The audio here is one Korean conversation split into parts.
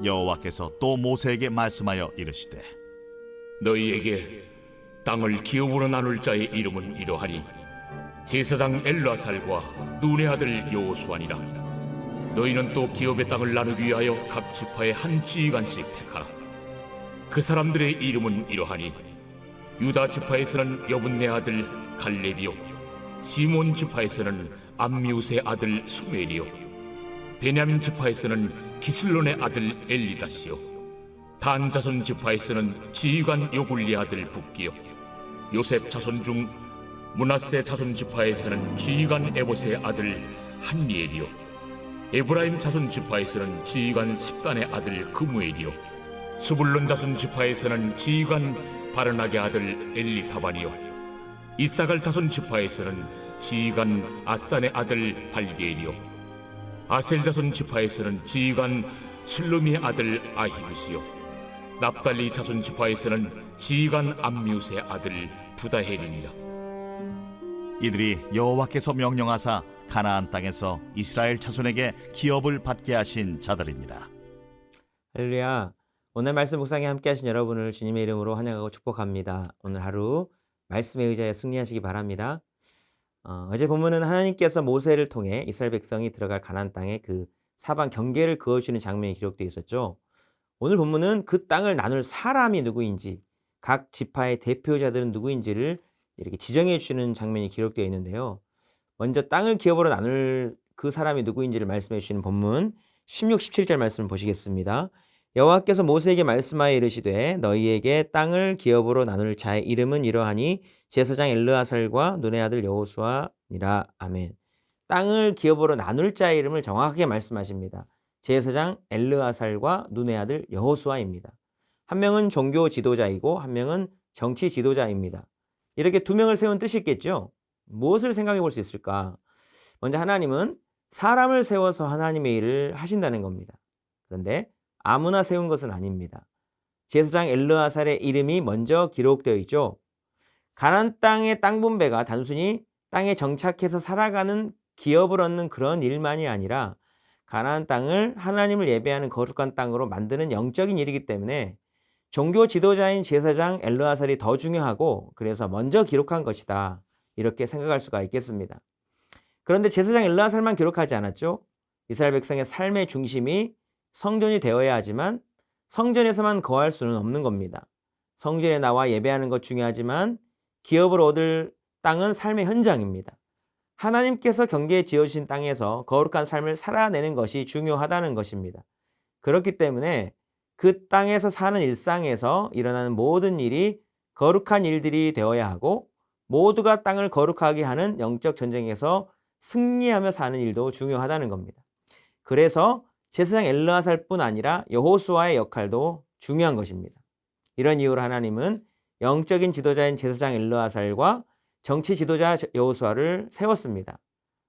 여호와께서 또 모세에게 말씀하여 이르시되 너희에게 땅을 기업으로 나눌 자의 이름은 이러하니 제사장 엘르아살과 눈의 아들 여호수아니라. 너희는 또 기업의 땅을 나누기 위하여 각 지파의 한 지휘관씩 택하라. 그 사람들의 이름은 이러하니 유다 지파에서는 여분네 아들 갈렙이요, 시몬 지파에서는 암미우스의 아들 수멜이요, 베냐민 지파에서는 기슬론의 아들 엘리다시요, 단 자손 지파에서는 지휘관 요굴리 아들 붓기요, 요셉 자손 중 므낫세 자손 지파에서는 지휘관 에봇의 아들 한리엘이요, 에브라임 자손 지파에서는 지휘관 십단의 아들 그무엘이요, 스불론 자손 지파에서는 지휘관 바르나게 아들 엘리사반이요, 이사갈 자손 지파에서는 지휘관 아산의 아들 발디엘이요, 아셀 자손 지파에서는 지휘관 슬루미의 아들 아히굿이요, 납달리 자손 지파에서는 지휘관 암미우스의 아들 부다헬이니라. 이들이 여호와께서 명령하사 가나안 땅에서 이스라엘 자손에게 기업을 받게 하신 자들이니라. 할렐루야. 오늘 말씀 묵상에 함께 하신 여러분을 주님의 이름으로 환영하고 축복합니다. 오늘 하루 말씀에 의지하여 승리하시기 바랍니다. 어제 본문은 하나님께서 모세를 통해 이스라엘 백성이 들어갈 가나안 땅의 그 사방 경계를 그어주는 장면이 기록되어 있었죠. 오늘 본문은 그 땅을 나눌 사람이 누구인지, 각 지파의 대표자들은 누구인지를 이렇게 지정해 주시는 장면이 기록되어 있는데요. 먼저 땅을 기업으로 나눌 그 사람이 누구인지를 말씀해 주시는 본문 16, 17절 말씀을 보시겠습니다. 여호와께서 모세에게 말씀하여 이르시되 너희에게 땅을 기업으로 나눌 자의 이름은 이러하니 제사장 엘르아살과 눈의 아들 여호수아니라. 아멘. 땅을 기업으로 나눌 자의 이름을 정확하게 말씀하십니다. 제사장 엘르아살과 눈의 아들 여호수아입니다. 한 명은 종교 지도자이고 한 명은 정치 지도자입니다. 이렇게 두 명을 세운 뜻이 있겠죠? 무엇을 생각해 볼 수 있을까? 먼저 하나님은 사람을 세워서 하나님의 일을 하신다는 겁니다. 그런데 아무나 세운 것은 아닙니다. 제사장 엘르아살의 이름이 먼저 기록되어 있죠. 가나안 땅의 땅 분배가 단순히 땅에 정착해서 살아가는 기업을 얻는 그런 일만이 아니라 가나안 땅을 하나님을 예배하는 거룩한 땅으로 만드는 영적인 일이기 때문에 종교 지도자인 제사장 엘르아살이 더 중요하고 그래서 먼저 기록한 것이다. 이렇게 생각할 수가 있겠습니다. 그런데 제사장 엘르아살만 기록하지 않았죠. 이스라엘 백성의 삶의 중심이 성전이 되어야 하지만 성전에서만 거할 수는 없는 겁니다. 성전에 나와 예배하는 것 중요하지만 기업으로 얻을 땅은 삶의 현장입니다. 하나님께서 경계에 지어주신 땅에서 거룩한 삶을 살아내는 것이 중요하다는 것입니다. 그렇기 때문에 그 땅에서 사는 일상에서 일어나는 모든 일이 거룩한 일들이 되어야 하고 모두가 땅을 거룩하게 하는 영적 전쟁에서 승리하며 사는 일도 중요하다는 겁니다. 그래서 제사장 엘르아살뿐 아니라 여호수아의 역할도 중요한 것입니다. 이런 이유로 하나님은 영적인 지도자인 제사장 엘르아살과 정치 지도자 여호수아를 세웠습니다.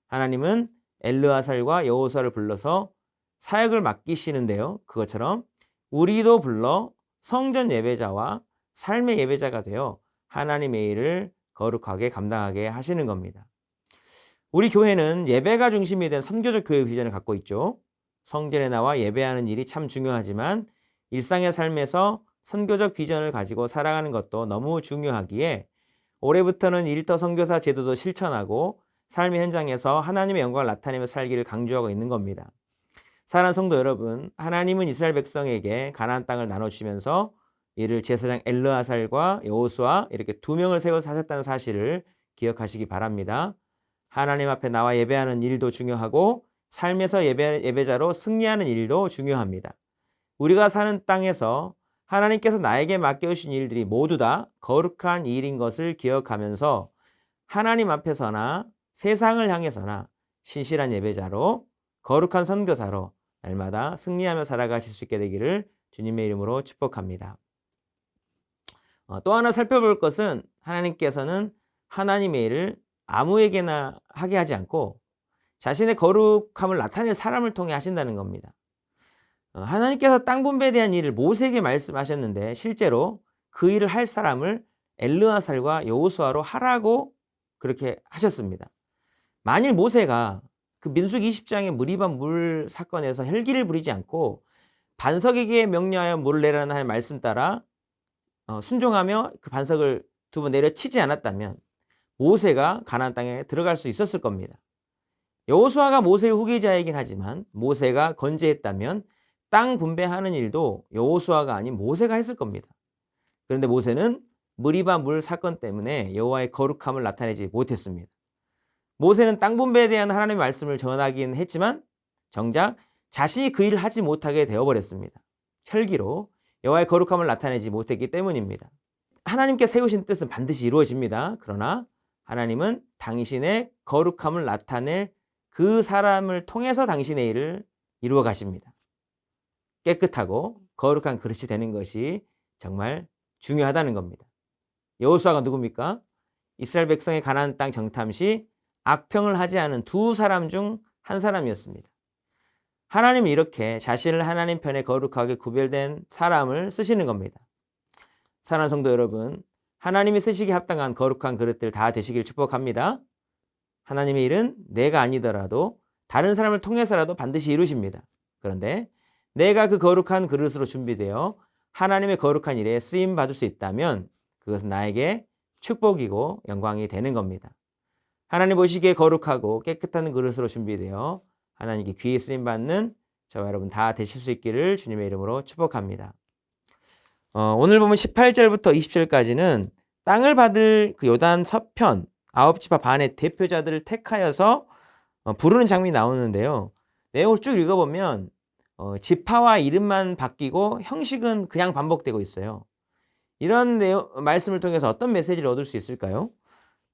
하나님은 엘르아살과 여호수아를 불러서 사역을 맡기시는데요. 그것처럼 우리도 불러 성전 예배자와 삶의 예배자가 되어 하나님의 일을 거룩하게 감당하게 하시는 겁니다. 우리 교회는 예배가 중심이 된 선교적 교회 비전을 갖고 있죠. 성전에 나와 예배하는 일이 참 중요하지만 일상의 삶에서 선교적 비전을 가지고 살아가는 것도 너무 중요하기에 올해부터는 일터 선교사 제도도 실천하고 삶의 현장에서 하나님의 영광을 나타내며 살기를 강조하고 있는 겁니다. 사랑하는 성도 여러분, 하나님은 이스라엘 백성에게 가나안 땅을 나눠주시면서 이를 제사장 엘르아살과 여호수아 이렇게 두 명을 세워서 하셨다는 사실을 기억하시기 바랍니다. 하나님 앞에 나와 예배하는 일도 중요하고 삶에서 예배자로 승리하는 일도 중요합니다. 우리가 사는 땅에서 하나님께서 나에게 맡겨주신 일들이 모두 다 거룩한 일인 것을 기억하면서 하나님 앞에서나 세상을 향해서나 신실한 예배자로 거룩한 선교사로 날마다 승리하며 살아가실 수 있게 되기를 주님의 이름으로 축복합니다. 또 하나 살펴볼 것은 하나님께서는 하나님의 일을 아무에게나 하게 하지 않고 자신의 거룩함을 나타낼 사람을 통해 하신다는 겁니다. 하나님께서 땅 분배에 대한 일을 모세에게 말씀하셨는데 실제로 그 일을 할 사람을 엘르아살과 여호수아로 하라고 그렇게 하셨습니다. 만일 모세가 그 민수기 20장의 무리반 물 사건에서 혈기를 부리지 않고 반석에게 명령하여 물을 내라는 하나님의 말씀 따라 순종하며 그 반석을 두 번 내려치지 않았다면 모세가 가나안 땅에 들어갈 수 있었을 겁니다. 여호수아가 모세의 후계자이긴 하지만 모세가 건재했다면 땅 분배하는 일도 여호수아가 아닌 모세가 했을 겁니다. 그런데 모세는 무리바 물 사건 때문에 여호와의 거룩함을 나타내지 못했습니다. 모세는 땅 분배에 대한 하나님의 말씀을 전하긴 했지만 정작 자신이 그 일을 하지 못하게 되어버렸습니다. 혈기로 여호와의 거룩함을 나타내지 못했기 때문입니다. 하나님께 세우신 뜻은 반드시 이루어집니다. 그러나 하나님은 당신의 거룩함을 나타낼 그 사람을 통해서 당신의 일을 이루어 가십니다. 깨끗하고 거룩한 그릇이 되는 것이 정말 중요하다는 겁니다. 여호수아가 누굽니까? 이스라엘 백성의 가나안 땅 정탐 시 악평을 하지 않은 두 사람 중 한 사람이었습니다. 하나님은 이렇게 자신을 하나님 편에 거룩하게 구별된 사람을 쓰시는 겁니다. 사랑하는 성도 여러분, 하나님이 쓰시기에 합당한 거룩한 그릇들 다 되시길 축복합니다. 하나님의 일은 내가 아니더라도 다른 사람을 통해서라도 반드시 이루십니다. 그런데 내가 그 거룩한 그릇으로 준비되어 하나님의 거룩한 일에 쓰임 받을 수 있다면 그것은 나에게 축복이고 영광이 되는 겁니다. 하나님 보시기에 거룩하고 깨끗한 그릇으로 준비되어 하나님께 귀히 쓰임 받는 저와 여러분 다 되실 수 있기를 주님의 이름으로 축복합니다. 오늘 보면 18절부터 20절까지는 땅을 받을 그 요단 서편 9지파 반의 대표자들을 택하여서 부르는 장면이 나오는데요. 내용을 쭉 읽어보면 지파와 이름만 바뀌고 형식은 그냥 반복되고 있어요. 이런 말씀을 통해서 어떤 메시지를 얻을 수 있을까요?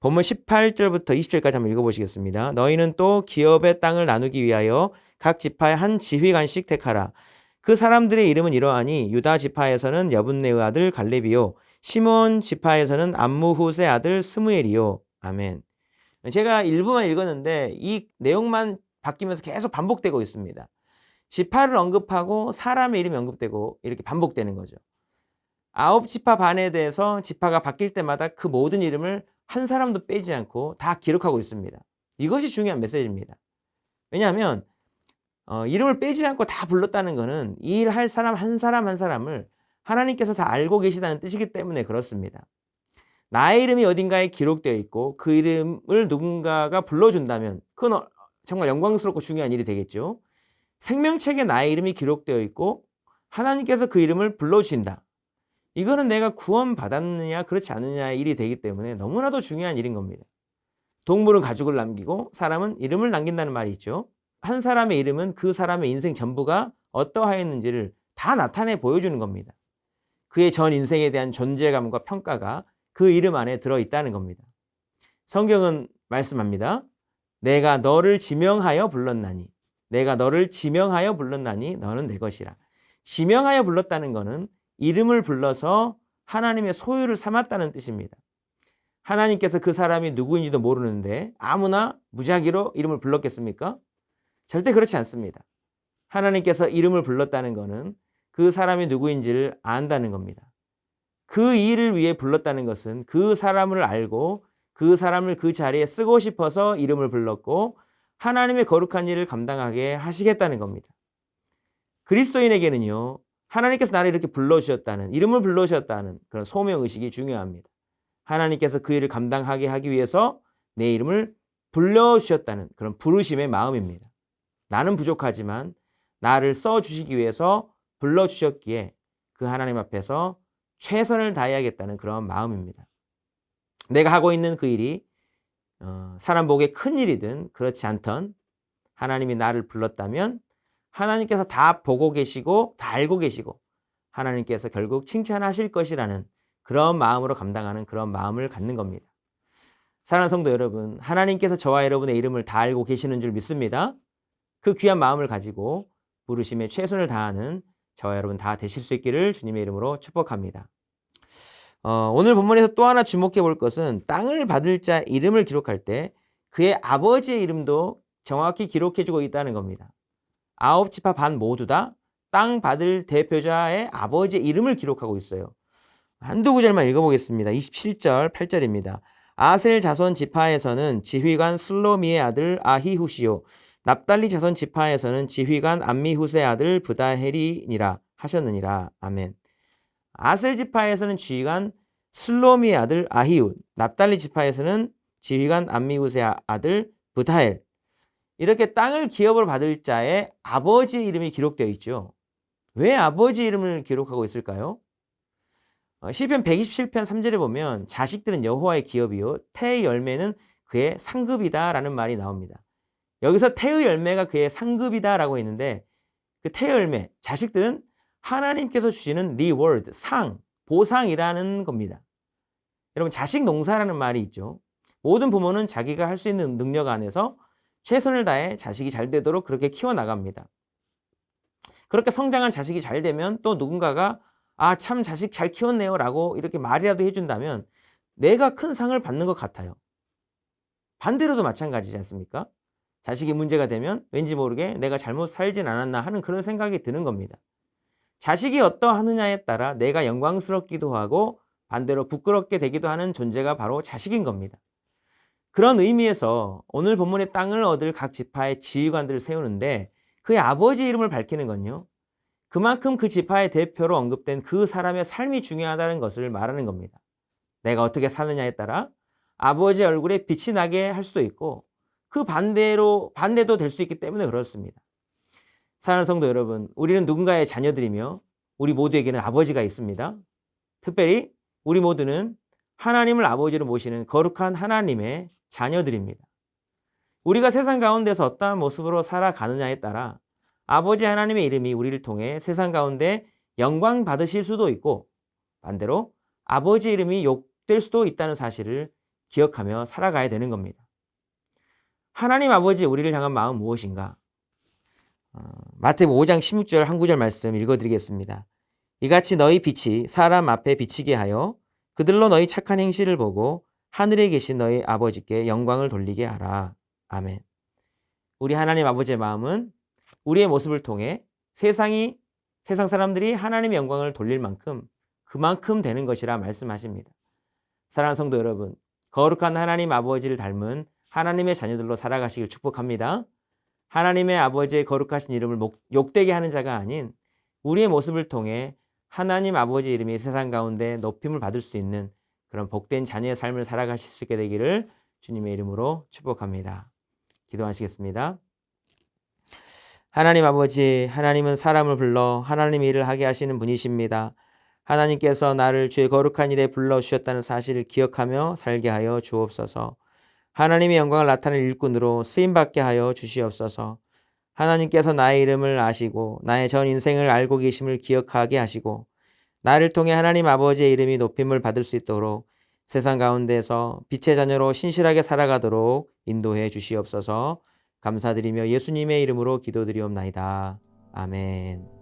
본문 18절부터 20절까지 한번 읽어보시겠습니다. 너희는 또 기업의 땅을 나누기 위하여 각 지파에 한 지휘관씩 택하라. 그 사람들의 이름은 이러하니 유다 지파에서는 여분네의 아들 갈렙이요 시몬 지파에서는 암무훗의 아들 스무엘이요. 아멘. 제가 일부만 읽었는데 이 내용만 바뀌면서 계속 반복되고 있습니다. 지파를 언급하고 사람의 이름이 언급되고 이렇게 반복되는 거죠. 9지파 반에 대해서 지파가 바뀔 때마다 그 모든 이름을 한 사람도 빼지 않고 다 기록하고 있습니다. 이것이 중요한 메시지입니다. 왜냐하면 이름을 빼지 않고 다 불렀다는 것은 이 일 할 사람 한 사람을 하나님께서 다 알고 계시다는 뜻이기 때문에 그렇습니다. 나의 이름이 어딘가에 기록되어 있고 그 이름을 누군가가 불러준다면 그건 정말 영광스럽고 중요한 일이 되겠죠. 생명책에 나의 이름이 기록되어 있고 하나님께서 그 이름을 불러주신다. 이거는 내가 구원받았느냐 그렇지 않느냐의 일이 되기 때문에 너무나도 중요한 일인 겁니다. 동물은 가죽을 남기고 사람은 이름을 남긴다는 말이 있죠. 한 사람의 이름은 그 사람의 인생 전부가 어떠하였는지를 다 나타내 보여주는 겁니다. 그의 전 인생에 대한 존재감과 평가가 그 이름 안에 들어있다는 겁니다. 성경은 말씀합니다. 내가 너를 지명하여 불렀나니 내가 너를 지명하여 불렀나니 너는 내 것이라. 지명하여 불렀다는 것은 이름을 불러서 하나님의 소유를 삼았다는 뜻입니다. 하나님께서 그 사람이 누구인지도 모르는데 아무나 무작위로 이름을 불렀겠습니까? 절대 그렇지 않습니다. 하나님께서 이름을 불렀다는 것은 그 사람이 누구인지를 안다는 겁니다. 그 일을 위해 불렀다는 것은 그 사람을 알고 그 사람을 그 자리에 쓰고 싶어서 이름을 불렀고 하나님의 거룩한 일을 감당하게 하시겠다는 겁니다. 그리스도인에게는요. 하나님께서 나를 이렇게 불러주셨다는 이름을 불러주셨다는 그런 소명의식이 중요합니다. 하나님께서 그 일을 감당하게 하기 위해서 내 이름을 불러주셨다는 그런 부르심의 마음입니다. 나는 부족하지만 나를 써주시기 위해서 불러주셨기에 그 하나님 앞에서 최선을 다해야겠다는 그런 마음입니다. 내가 하고 있는 그 일이 사람 보기에 큰 일이든 그렇지 않던 하나님이 나를 불렀다면 하나님께서 다 보고 계시고 다 알고 계시고 하나님께서 결국 칭찬하실 것이라는 그런 마음으로 감당하는 그런 마음을 갖는 겁니다. 사랑하는 성도 여러분, 하나님께서 저와 여러분의 이름을 다 알고 계시는 줄 믿습니다. 그 귀한 마음을 가지고 부르심에 최선을 다하는 저와 여러분 다 되실 수 있기를 주님의 이름으로 축복합니다. 오늘 본문에서 또 하나 주목해 볼 것은 땅을 받을 자 이름을 기록할 때 그의 아버지의 이름도 정확히 기록해 주고 있다는 겁니다. 9지파 반 모두 다 땅 받을 대표자의 아버지의 이름을 기록하고 있어요. 한두 구절만 읽어보겠습니다. 27절 8절입니다. 아셀 자손 지파에서는 지휘관 슬로미의 아들 아히후시요 납달리 자손 지파에서는 지휘관 암미후세 아들 브다헬이니라 하셨느니라. 아멘. 아셀 지파에서는 지휘관 슬로미의 아들 아히웃, 납달리 지파에서는 지휘관 암미후세 아들 브다헬. 이렇게 땅을 기업으로 받을 자의 아버지의 이름이 기록되어 있죠. 왜 아버지 이름을 기록하고 있을까요? 시편 127편 3절에 보면 자식들은 여호와의 기업이요 태의 열매는 그의 상급이다라는 말이 나옵니다. 여기서 태의 열매가 그의 상급이다라고 했는데 그 태의 열매, 자식들은 하나님께서 주시는 리워드, 상, 보상이라는 겁니다. 여러분 자식 농사라는 말이 있죠. 모든 부모는 자기가 할 수 있는 능력 안에서 최선을 다해 자식이 잘 되도록 그렇게 키워나갑니다. 그렇게 성장한 자식이 잘 되면 또 누군가가 아, 참 자식 잘 키웠네요 라고 이렇게 말이라도 해준다면 내가 큰 상을 받는 것 같아요. 반대로도 마찬가지지 않습니까? 자식이 문제가 되면 왠지 모르게 내가 잘못 살진 않았나 하는 그런 생각이 드는 겁니다. 자식이 어떠하느냐에 따라 내가 영광스럽기도 하고 반대로 부끄럽게 되기도 하는 존재가 바로 자식인 겁니다. 그런 의미에서 오늘 본문의 땅을 얻을 각 지파의 지휘관들을 세우는데 그의 아버지 이름을 밝히는 건요. 그만큼 그 지파의 대표로 언급된 그 사람의 삶이 중요하다는 것을 말하는 겁니다. 내가 어떻게 사느냐에 따라 아버지의 얼굴에 빛이 나게 할 수도 있고 그 반대도 될 수 있기 때문에 그렇습니다. 사랑하는 성도 여러분, 우리는 누군가의 자녀들이며 우리 모두에게는 아버지가 있습니다. 특별히 우리 모두는 하나님을 아버지로 모시는 거룩한 하나님의 자녀들입니다. 우리가 세상 가운데서 어떠한 모습으로 살아가느냐에 따라 아버지 하나님의 이름이 우리를 통해 세상 가운데 영광 받으실 수도 있고 반대로 아버지 이름이 욕될 수도 있다는 사실을 기억하며 살아가야 되는 겁니다. 하나님 아버지 우리를 향한 마음 무엇인가? 마태복음 5장 16절 한 구절 말씀 읽어드리겠습니다. 이같이 너희 빛이 사람 앞에 비치게 하여 그들로 너희 착한 행실을 보고 하늘에 계신 너희 아버지께 영광을 돌리게 하라. 아멘. 우리 하나님 아버지의 마음은 우리의 모습을 통해 세상 사람들이 하나님의 영광을 돌릴 만큼 그만큼 되는 것이라 말씀하십니다. 사랑하는 성도 여러분, 거룩한 하나님 아버지를 닮은 하나님의 자녀들로 살아가시길 축복합니다. 하나님의 아버지의 거룩하신 이름을 욕되게 하는 자가 아닌 우리의 모습을 통해 하나님 아버지 이름이 세상 가운데 높임을 받을 수 있는 그런 복된 자녀의 삶을 살아가실 수 있게 되기를 주님의 이름으로 축복합니다. 기도하시겠습니다. 하나님 아버지, 하나님은 사람을 불러 하나님의 일을 하게 하시는 분이십니다. 하나님께서 나를 주의 거룩한 일에 불러주셨다는 사실을 기억하며 살게 하여 주옵소서. 하나님의 영광을 나타낼 일꾼으로 쓰임받게 하여 주시옵소서. 하나님께서 나의 이름을 아시고 나의 전 인생을 알고 계심을 기억하게 하시고 나를 통해 하나님 아버지의 이름이 높임을 받을 수 있도록 세상 가운데서 빛의 자녀로 신실하게 살아가도록 인도해 주시옵소서. 감사드리며 예수님의 이름으로 기도드리옵나이다. 아멘.